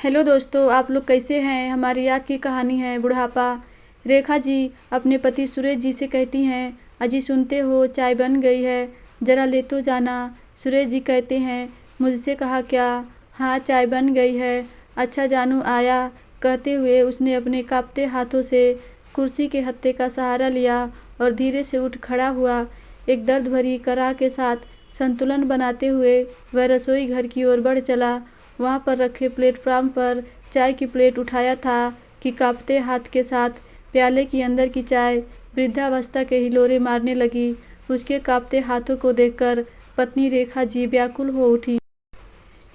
Hello दोस्तों, आप लोग कैसे हैं। हमारी आज की कहानी है बुढ़ापा। रेखा जी अपने पति सुरेश जी से कहती हैं, अजी सुनते हो चाय बन गई है, ज़रा ले तो जाना। सुरेश जी कहते हैं, मुझसे कहा क्या। हाँ चाय बन गई है। अच्छा जानू आया। कहते हुए उसने अपने कांपते हाथों से कुर्सी के हत्थे का सहारा लिया और धीरे से उठ खड़ा हुआ। एक दर्द भरी कराह के साथ संतुलन बनाते हुए वह रसोई घर की ओर बढ़ चला। वहाँ पर रखे प्लेटफॉर्म पर चाय की प्लेट उठाया था कि कांपते हाथ के साथ प्याले की अंदर की चाय वृद्धावस्था के हिलोरे मारने लगी। उसके कांपते हाथों को देखकर पत्नी रेखा जी व्याकुल हो उठी।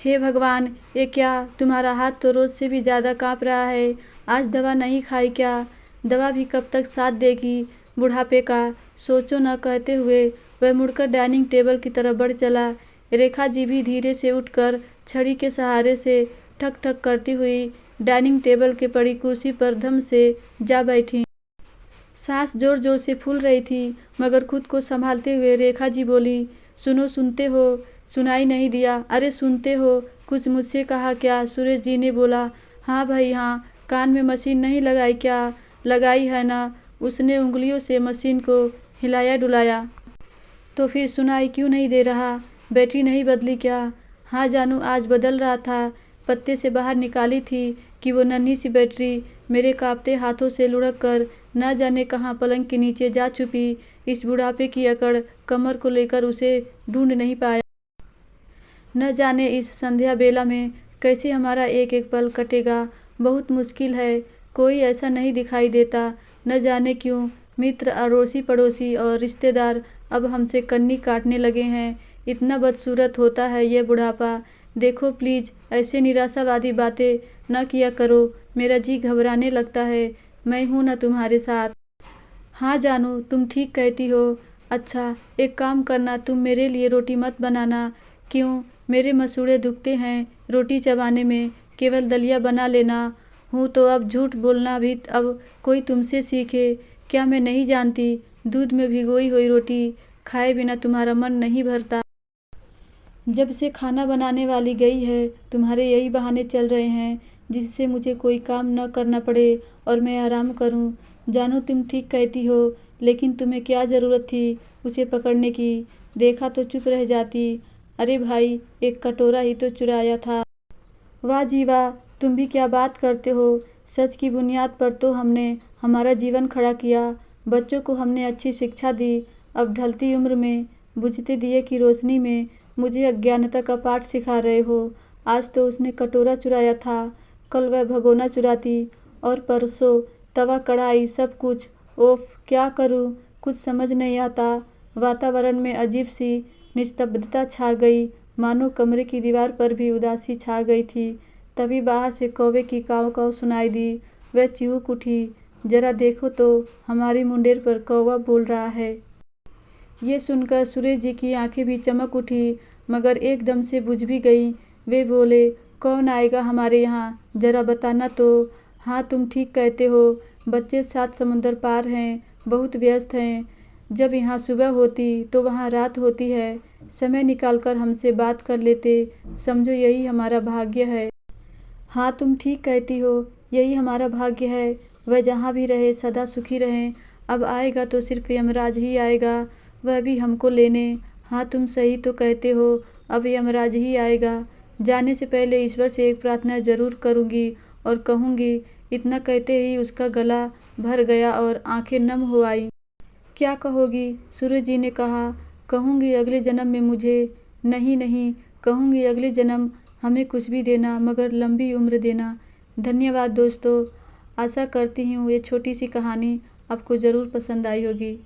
हे भगवान, ये क्या, तुम्हारा हाथ तो रोज से भी ज़्यादा कांप रहा है। आज दवा नहीं खाई क्या। दवा भी कब तक साथ देगी बुढ़ापे का, सोचो न। कहते हुए वह मुड़कर डाइनिंग टेबल की तरफ बढ़ चला। रेखा जी भी धीरे से उठकर छड़ी के सहारे से ठक ठक करती हुई डाइनिंग टेबल के पड़ी कुर्सी पर धम से जा बैठी। सांस जोर जोर से फूल रही थी, मगर खुद को संभालते हुए रेखा जी बोली, सुनो, सुनते हो। सुनाई नहीं दिया। अरे सुनते हो, कुछ मुझसे कहा क्या। सुरेश जी ने बोला, हाँ भाई हाँ। कान में मशीन नहीं लगाई क्या। लगाई है ना। उसने उंगलियों से मशीन को हिलाया डुलाया। तो फिर सुनाई क्यों नहीं दे रहा। बैटरी नहीं बदली क्या। हाँ जानू, आज बदल रहा था। पत्ते से बाहर निकाली थी कि वो नन्ही सी बैटरी मेरे कांपते हाथों से लुढ़क कर न जाने कहाँ पलंग के नीचे जा छुपी। इस बुढ़ापे की अकड़ कमर को लेकर उसे ढूंढ नहीं पाया। न जाने इस संध्या बेला में कैसे हमारा एक एक पल कटेगा। बहुत मुश्किल है। कोई ऐसा नहीं दिखाई देता। न जाने क्यों मित्र, अड़ोसी पड़ोसी और रिश्तेदार अब हमसे कन्नी काटने लगे हैं। इतना बदसूरत होता है ये बुढ़ापा। देखो प्लीज़, ऐसे निराशावादी बातें न किया करो। मेरा जी घबराने लगता है। मैं हूँ ना तुम्हारे साथ। हाँ जानू, तुम ठीक कहती हो। अच्छा एक काम करना, तुम मेरे लिए रोटी मत बनाना। क्यों, मेरे मसूड़े दुखते हैं रोटी चबाने में। केवल दलिया बना लेना। हूँ तो अब झूठ बोलना भी अब कोई तुमसे सीखे क्या। मैं नहीं जानती, दूध में भिगोई हुई रोटी खाए बिना तुम्हारा मन नहीं भरता। जब से खाना बनाने वाली गई है, तुम्हारे यही बहाने चल रहे हैं जिससे मुझे कोई काम न करना पड़े और मैं आराम करूं। जानू तुम ठीक कहती हो, लेकिन तुम्हें क्या ज़रूरत थी उसे पकड़ने की। देखा तो चुप रह जाती। अरे भाई, एक कटोरा ही तो चुराया था। वाह जी वाह, तुम भी क्या बात करते हो। सच की बुनियाद पर तो हमने हमारा जीवन खड़ा किया। बच्चों को हमने अच्छी शिक्षा दी। अब ढलती उम्र में बुझते दिए की रोशनी में मुझे अज्ञानता का पाठ सिखा रहे हो। आज तो उसने कटोरा चुराया था, कल वह भगोना चुराती और परसों तवा कढ़ाई सब कुछ। ओफ, क्या करूं, कुछ समझ नहीं आता। वातावरण में अजीब सी निस्तब्धता छा गई, मानो कमरे की दीवार पर भी उदासी छा गई थी। तभी बाहर से कौवे की काव काव सुनाई दी। वह चिहुक उठी, जरा देखो तो, हमारी मुंडेर पर कौवा बोल रहा है। ये सुनकर सुरेश जी की आंखें भी चमक उठी, मगर एकदम से बुझ भी गई। वे बोले, कौन आएगा हमारे यहाँ, जरा बताना तो। हाँ तुम ठीक कहते हो, बच्चे 7 समुंदर पार हैं, बहुत व्यस्त हैं। जब यहाँ सुबह होती तो वहाँ रात होती है। समय निकालकर हमसे बात कर लेते, समझो यही हमारा भाग्य है। हाँ तुम ठीक कहती हो, यही हमारा भाग्य है। वह जहाँ भी रहे सदा सुखी रहें। अब आएगा तो सिर्फ यमराज ही आएगा, वह भी हमको लेने। हाँ तुम सही तो कहते हो, अब यमराज ही आएगा। जाने से पहले ईश्वर से एक प्रार्थना जरूर करूँगी और कहूँगी। इतना कहते ही उसका गला भर गया और आंखें नम हो आई। क्या कहोगी, सूरज जी ने कहा। कहूँगी अगले जन्म में मुझे, नहीं नहीं, कहूँगी अगले जन्म हमें कुछ भी देना, मगर लंबी उम्र देना। धन्यवाद दोस्तों। आशा करती हूँ ये छोटी सी कहानी आपको ज़रूर पसंद आई होगी।